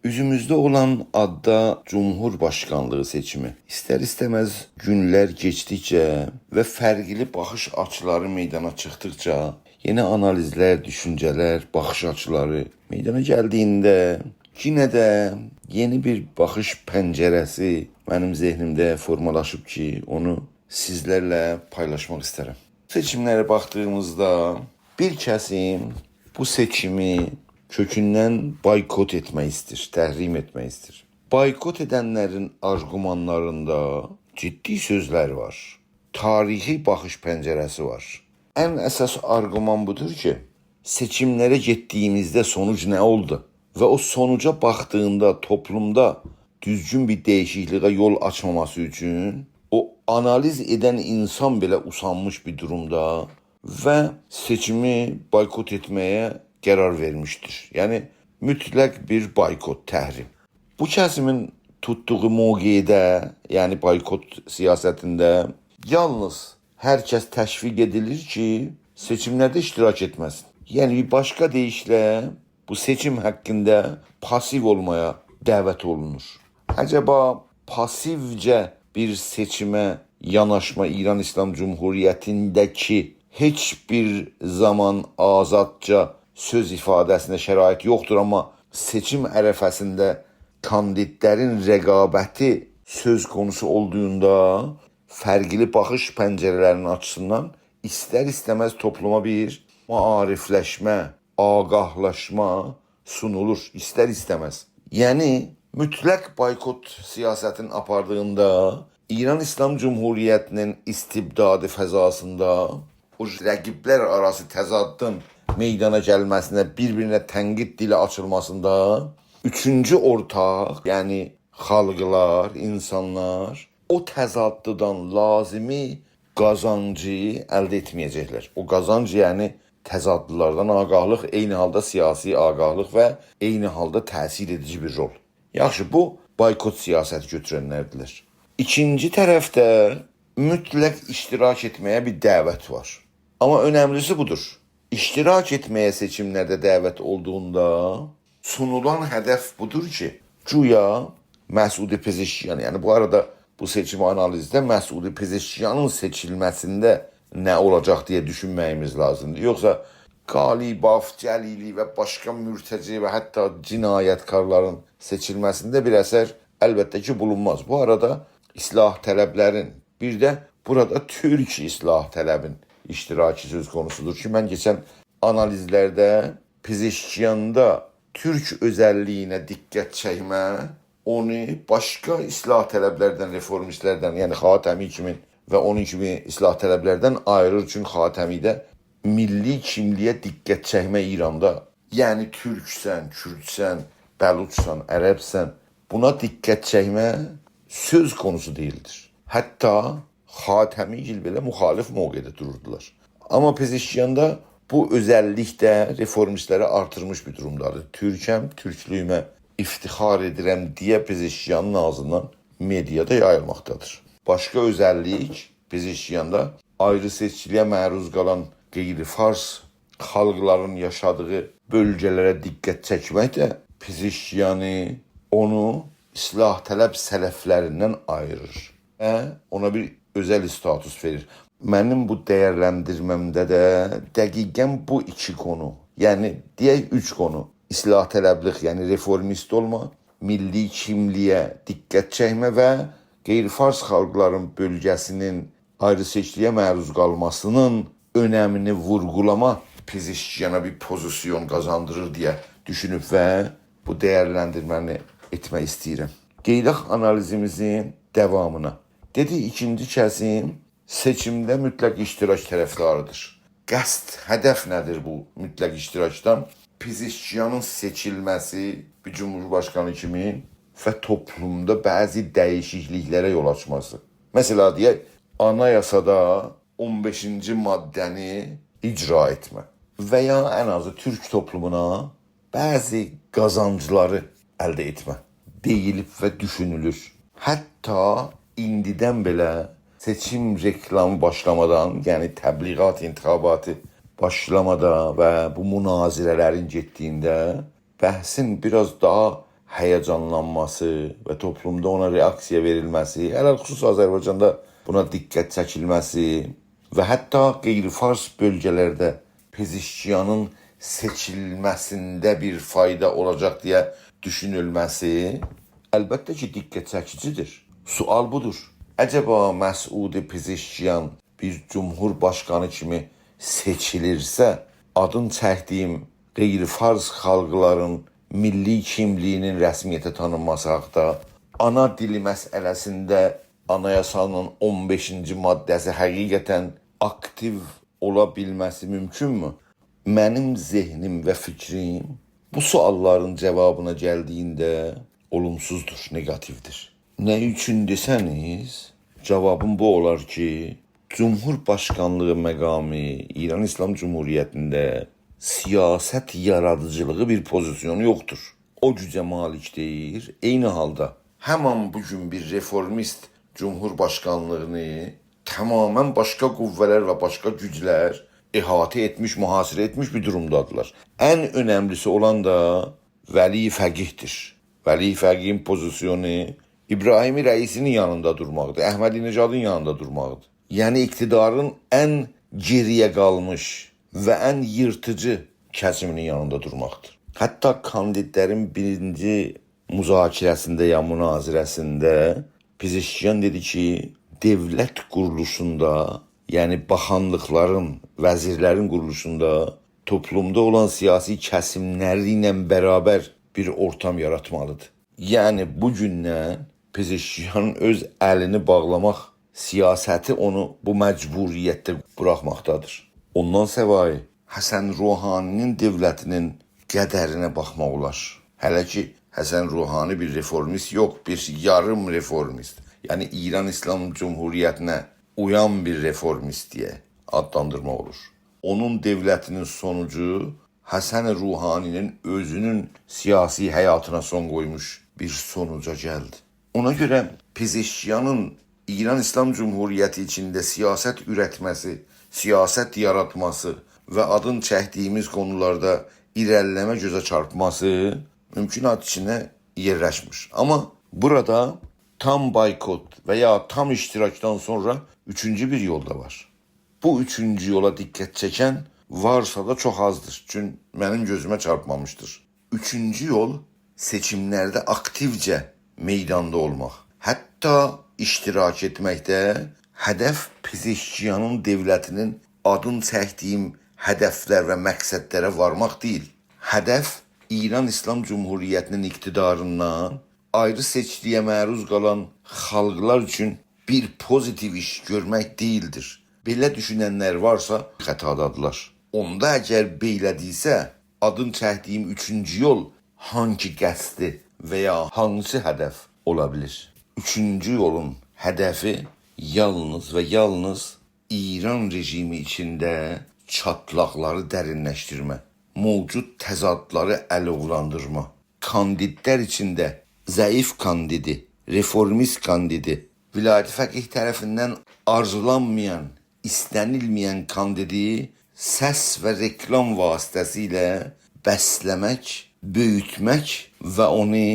Üzümüzde olan adda Cumhurbaşkanlığı seçimi ister istemez günler geçtikçe ve farklı bakış açıları meydana çıktıkça yeni analizler, düşünceler, bakış açıları meydana geldiğinde yine de yeni bir bakış penceresi benim zihnimde formalaşıp ki onu sizlerle paylaşmak isterim. Seçimlere baktığımızda bir kesim bu seçimi kökünden boykot etmeyizdir, tahrim etmeyizdir. Boykot edenlerin argümanlarında ciddi sözler var. Tarihi bakış penceresi var. En esas argüman budur ki, seçimlere gittiğimizde sonuç ne oldu? Ve o sonuca baktığında toplumda düzgün bir değişikliğe yol açmaması için o analiz eden insan bile usanmış bir durumda ve seçimi boykot etmeye karar vermiştir. Yani mütlak bir boykot, tahrim. Bu kesimin tuttuğu mövqedə, yani boykot siyasetinde yalnız herkes teşvik edilir ki seçimlerde iştirak etmesin. Yani bir başka deyişle bu seçim hakkında pasif olmaya davet olunur. Acaba pasifce bir seçime yanaşma İran İslam Cumhuriyeti'ndeki hiçbir zaman azadca söz ifadesine şərait yoxdur, ama seçim ərəfəsində kandidlərin rəqabəti söz konusu olduğunda farklı bakış pencerelerinin açısından ister istemez topluma bir maarifleşme, ağahlaşma sunulur ister istemez. Yani mütlak boykot siyasetin apardığında İran İslam Cumhuriyeti'nin istibdadı fəzasında o rəqiblər arası təzadın meydana gəlməsinə, bir-birinə tənqid dili açılmasında üçüncü ortaq, yani xalqlar, insanlar o təzadlıdan lazımi qazancı əldə etməyəcəklər. O qazanc, yani təzadlılardan ağahlıq, eyni halda siyasi ağahlıq və eyni halda təsir edici bir rol. Yaxşı, bu boykot siyasəti götürənlərdirlər. İkinci tərəfdə mütləq iştirak etməyə bir dəvət var. Ama önemlisi budur. İştirak etmeye seçimlerde davet olduğunda sunulan hedef budur ki, güya Məsudi Pezeşkiyan, yani bu arada bu seçim analizde Məsudi Pezeşkiyan'ın seçilmesinde ne olacak diye düşünməyimiz lazımdır. Yoksa Qalibov, Cəlili ve başka mürteci ve hatta cinayetkarların seçilmesinde bir eser elbette ki bulunmaz. Bu arada islah tələblərin, bir de burada Türk islah tələbin iştiraki söz konusudur ki, ben geçen analizlerde Pezeşkiyan'da Türk özelliğine dikkat çekme, onu başka islah tələblərdən, reformistlərdən, yani Xatəmi kimi ve onun kimi islah tələblərdən ayırır. Çünkü Xatəmidə milli kimliğe dikkat çekme İran'da, yani Türksen, Kürtsen, Bəluçsan, Ərəbsən, buna dikkat çekme söz konusu değildir. Hatta Xatəmigil belə muhalif mövqedə dururdular. Ama Pezeşkiyan'da bu özellikle reformistləri artırmış bir durumdadır. Türkəm, Türklüyümə iftihar edirəm diye Pezeşkiyan'ın ağzından medyada yayılmaqdadır. Başka özellik Pezeşkiyan'da ayrı seçkiliyə məruz qalan qeyri-fars xalqların yaşadığı bölgelere dikkat çekmek de Pezeşkiyan'ı onu islah tələb sələflərindən ayırır ve ona bir özel status verir. Benim bu değerlendirmemde de dəqiqən bu iki konu, yani diğer üç konu: islah tələblik, yani reformist olma, milli kimliğe dikkat çekme ve qeyri-fars xalqların bölgesinin ayrı seçkiliyə məruz qalmasının önemini vurgulama Pezeşkiyan'a bir pozisyon kazandırır diye düşünüp ve bu değerlendirmeni etmək istəyirəm. Qeydaq analizimizin devamına. Dedi, ikinci kesim seçimde mütlak iştirak tərəfdarıdır. Qəsd, hədəf nədir bu mütlak iştirakdan? Pezeşkiyan'ın seçilmesi bir cumhurbaşkanı kimi ve toplumda bazı değişikliklere yol açması. Mesela diye anayasada 15. maddəni icra etme veya en azı Türk toplumuna bazı qazancları əldə etme deyilib ve düşünülür. Hatta indidən belə seçim reklamı başlamadan, yani təbliğat, intixabatı başlamada ve bu münazirələrin getdiyində bəhsin biraz daha həyəcanlanması və toplumda ona reaksiya verilməsi, ələlxüsus Azərbaycanda buna diqqət çəkilməsi və hətta qeyri-fars bölgələrdə Pezeşkiyanın seçilməsində bir fayda olacaq deyə düşünülməsi əlbəttə ki, diqqət çəkicidir. Sual budur. Əcəba Məsud Pezeşkiyan bir cumhurbaşqanı kimi seçilirsə, adın çəkdiyim qeyri-fars xalqların milli kimliyinin rəsmiyyətə tanınması haqda, ana dili məsələsində anayasanın 15-ci maddəsi həqiqətən aktiv ola bilməsi mümkünmü? Mənim zehnim və fikrim bu sualların cavabına gəldiyində olumsuzdur, negativdir. Nə üçün desəniz, cavabım bu olar ki, Cumhurbaşqanlığı məqamı İran İslam Cumhuriyyətində siyasət yaradıcılığı bir pozisyonu yoxdur. O gücə malik deyir. Eyni halda həman bugün bir reformist Cumhurbaşqanlığını tamamen başqa qüvvələr və başqa güclər əhatə etmiş, mühasirə etmiş bir durumdadılar. Ən önəmlisi olan da Vəli Fəqihdir. Vəli Fəqihin pozisyonu İbrahimi Rəisinin yanında durmaqdır, Əhmədinəcadın yanında durmaqdır. Yəni iqtidarın ən geriyə qalmış və ən yırtıcı kəsiminin yanında durmaqdır. Hətta kandidlərin birinci müzakirəsində ya münazirəsində Pezeşkiyan dedi ki, devlət quruluşunda, yəni baxanlıqların, vəzirlərin quruluşunda toplumda olan siyasi kəsimləri ilə bərabər bir ortam yaratmalıdır. Yəni bugündən Pezeşkiyanın öz əlini bağlamaq siyasəti onu bu məcburiyyətdə buraxmaqdadır. Ondan səvayi Həsən Ruhaninin devlətinin qədərinə baxmaq olar. Hələ ki, Həsən Ruhani bir reformist yox, bir yarım reformist. Yəni İran İslam Cumhuriyyətinə uyan bir reformist deyə adlandırmaq olur. Onun devlətinin sonucu Həsən Ruhaninin özünün siyasi həyatına son qoymuş bir sonuca gəldi. Ona görə Pezeşkiyanın İran İslam Cumhuriyyəti içində siyasət ürətməsi, siyasət yaratması və adın çəkdiyimiz konularda irəliləmə gözə çarpması mümkünat içində yerləşmir. Amma burada tam boykot və ya tam iştirakdan sonra üçüncü bir yol da var. Bu üçüncü yola diqqət çəkən varsa da çox azdır. Çünki mənim gözümə çarpmamışdır. Üçüncü yol seçimlərdə aktivcə meydanda olmaq. Hətta iştirak etməkdə hədəf Pezeşkiyanın devlətinin adın çəkdiyim hədəflər və məqsədlərə varmaq deyil. Hədəf İran İslam Cumhuriyyətinin iqtidarından ayrı seçkiyə məruz qalan xalqlar üçün bir pozitiv iş görmək deyildir. Belə düşünənlər varsa xətadadırlar. Onda əgər belədirsə, adın çəkdiyim üçüncü yol hangi qəsdi və ya hansı hədəf ola bilir? Üçüncü yolun hədəfi yalnız və yalnız İran rejimi içində çatlaqları dərinləşdirmə, mövcud təzadları əlovlandırma, kandidlər içində zəif kandidi, reformist kandidi, vilayət fəqih tərəfindən arzulanmayan, istənilməyən kandidi səs və reklam vasitəsilə bəsləmək, böyütmək və onu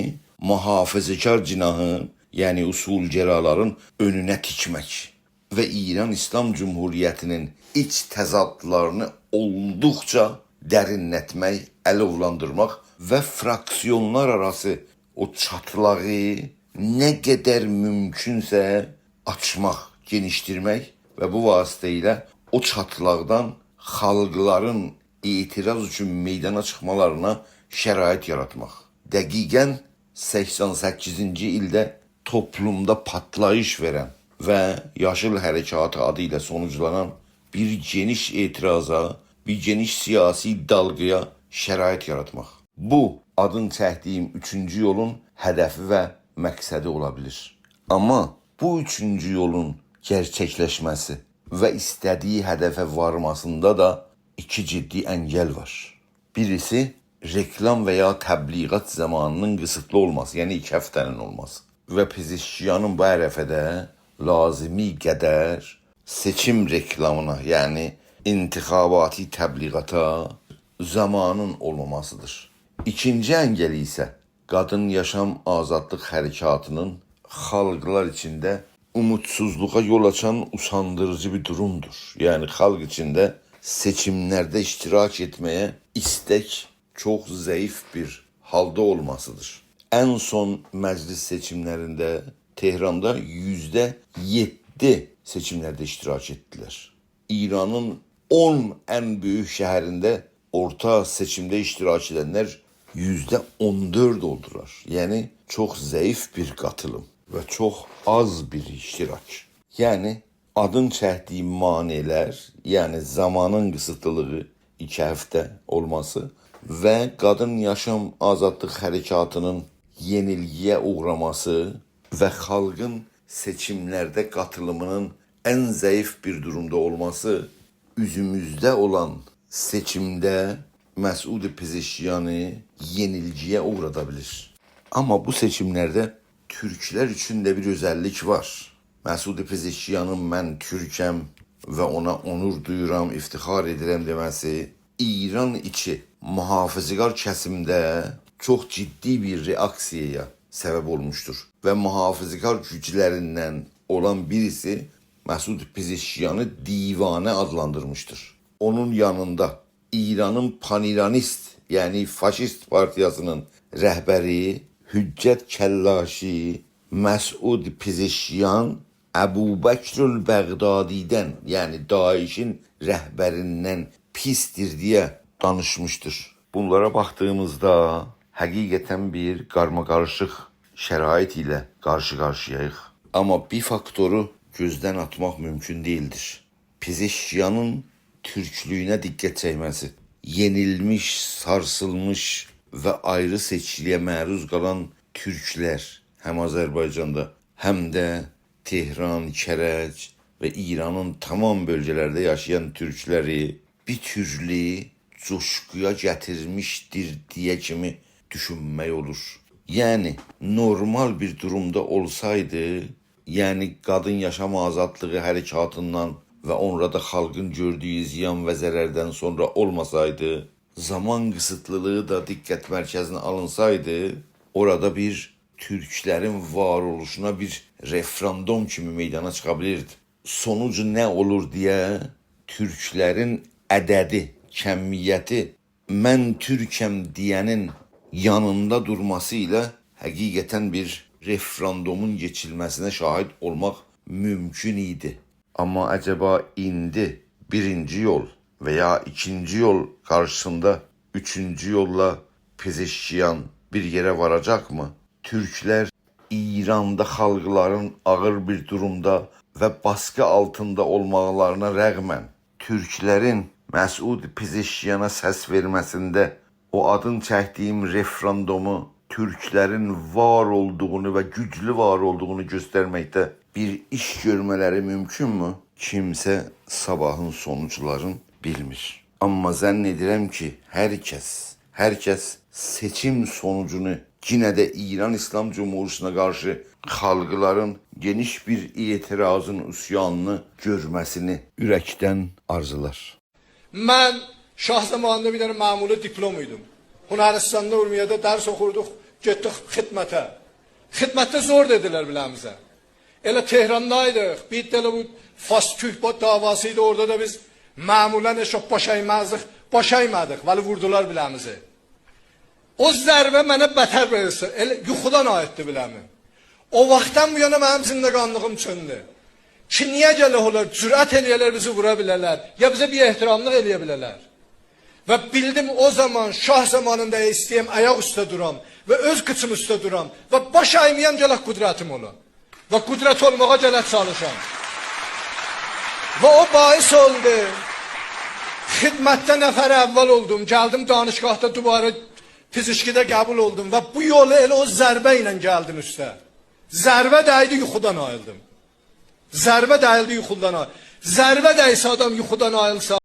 mühafizəkar cinahın, yəni usulgeraların önünə tikmək və İran İslam Cumhuriyyətinin iç təzadlarını olduqca dərinlətmək, əlovlandırmaq və fraksiyonlar arası o çatlağı nə qədər mümkünsə açmaq, genişdirmək və bu vasitə ilə o çatlaqdan xalqların etiraz üçün meydana çıxmalarına şərait yaratmaq. Dəqiqən 88-ci ildə toplumda patlayış verən və Yaşıl Hərəkatı adı ilə sonuclanan bir geniş etiraza, bir geniş siyasi dalğaya şərait yaratmaq. Bu, adın çəkdiyim üçüncü yolun hədəfi və məqsədi ola bilir. Amma bu üçüncü yolun gerçəkləşməsi və istədiyi hədəfə varmasında da iki ciddi əngəl var. Birisi, reklam və ya təbliğat zamanının qısıtlı olması, yəni 2 həftənin olması. Və Pezeşkiyanın bu ərəfədə lazımi qədər seçim reklamına, yəni intixabati təbliğata zamanın olmamasıdır. İkinci əngəli isə qadın yaşam azadlıq hərəkatının xalqlar içində umutsuzluğa yol açan usandırıcı bir durumdur. Yəni xalq içində seçimlərdə iştirak etməyə istək çox zəif bir halda olmasıdır. Ən son məclis seçimlərində Tehranda %7 seçimlərdə iştirak etdilər. İranın 10 ən böyük şəhərində orta seçimdə iştirak edənlər %14 oldular. Yəni çox zəif bir qatılım və çox az bir iştirak. Yəni adın çəkdiyi maneələr, yəni zamanın qısıtlılığı 2 həftə olması və qadın yaşam azadlıq hərəkatının yenilgiyə uğraması və xalqın seçimlərdə qatılımının ən zəif bir durumda olması üzümüzdə olan seçimdə Məsud Pezeşkiyanı yenilgiyə uğrada bilir. Amma bu seçimlərdə türklər üçün də bir özəllik var. Məsud Pezeşkiyanın mən türkəm və ona onur duyuram, iftixar edirəm deməsi İran içi mühafizəgar kəsimdə çox ciddi bir reaksiyaya səbəb olmuşdur. Və mühafizəgar güclərindən olan birisi Məsud Pezeşkiyanı divanə adlandırmışdır. Onun yanında İranın paniranist, yəni faşist partiyasının rəhbəri Hüccət Kəllaşi Məsud Pezeşkiyan Əbu Bəkrül Bəğdadidən, yəni Daişin rəhbərindən pisdir deyə danışmışdır. Bunlara baxdığımızda həqiqətən bir qarmaqarışıq şərait ilə qarşı-qarşıyayıq. Amma bir faktoru gözdən atmaq mümkün değildir. Pezeşkiyanın türklüyünə diqqət çəkməsi, yenilmiş, sarsılmış və ayrı seçkiliyə məruz qalan türklər həm Azərbaycanda, həm də Tehran, Kərəc və İranın tamam bölgələrdə yaşayan türkləri bir türlü coşquya gətirmişdir deyə kimi düşünmək olur. Yəni normal bir durumda olsaydı, yəni qadın yaşam azadlığı hərəkatından və orada xalqın gördüyü ziyan və zərərdən sonra olmasaydı, zaman qısıtlılığı da diqqət mərkəzinə alınsaydı, orada bir türklərin varoluşuna bir referendum kimi meydana çıxa bilirdi. Sonucu nə olur deyə türklərin ədədi, kəmiyyəti mən türkəm deyənin yanında durması ilə həqiqətən bir referendumun geçilməsinə şahid olmaq mümkün idi. Amma acaba indi birinci yol veya ikinci yol karşısında üçüncü yolla Pezeşkiyan bir yere varacak mı? Türkler İran'da xalqların ağır bir durumda və baskı altında olmalarına rəğmən Türklərin Məsud Pezeşkiyana səs verməsində o adın çəkdiyim referendumu Türklərin var olduğunu və güclü var olduğunu göstərməkdə bir iş görmələri mümkün mü? Kimsə sabahın sonuçlarını bilmir. Amma zənn edirəm ki, hər kəs seçim sonucunu yine də İran İslam Cumhuriyeti'ne qarşı xalqların geniş bir etirazın, üsyanını görməsini ürəkdən arzular. Mən şah zamanında bir dənə məmuli diplomuydum. Hunaristan'da Urmiyədə dərs oxurduq, getdik xidmətə. Xidmətdə zor dediler biləmizə. Elə Tehran'daydıq, bir dələ bu Fas-Kühbot davasıydı, orada da biz məmulən eşok başaymadıq, vəli vurdular biləmizi. O zərbə mənə bətər verirsə, yuxudan ayətdi biləmi. O vaxtdan bu yana mənim zindəqanlığım çöndü. Ki, niyə gələ olar, cürət eləyələr, bizi vura bilərlər, ya bizə bir ehtiramlıq eləyə bilərlər. Və bildim o zaman, şah zamanında istəyəm, ayaq üstə duram və öz qıçım üstə duram və baş aymıyam gələk qudretim ola. Və qudret olmağa gələk çalışam. Və o bahis oldu. Xidmətdə nəfər əvvəl oldum, gəldim danışqahda duvara fizişkidə qəbul oldum və bu yolu elə o zərbə ilə gəldim üstə. Zərbə dəydi, yuxudan ayıldım. Zərbə dəyildi, yuxudan ayıldım. Zərbə dəysə adam yuxudan ayılsa,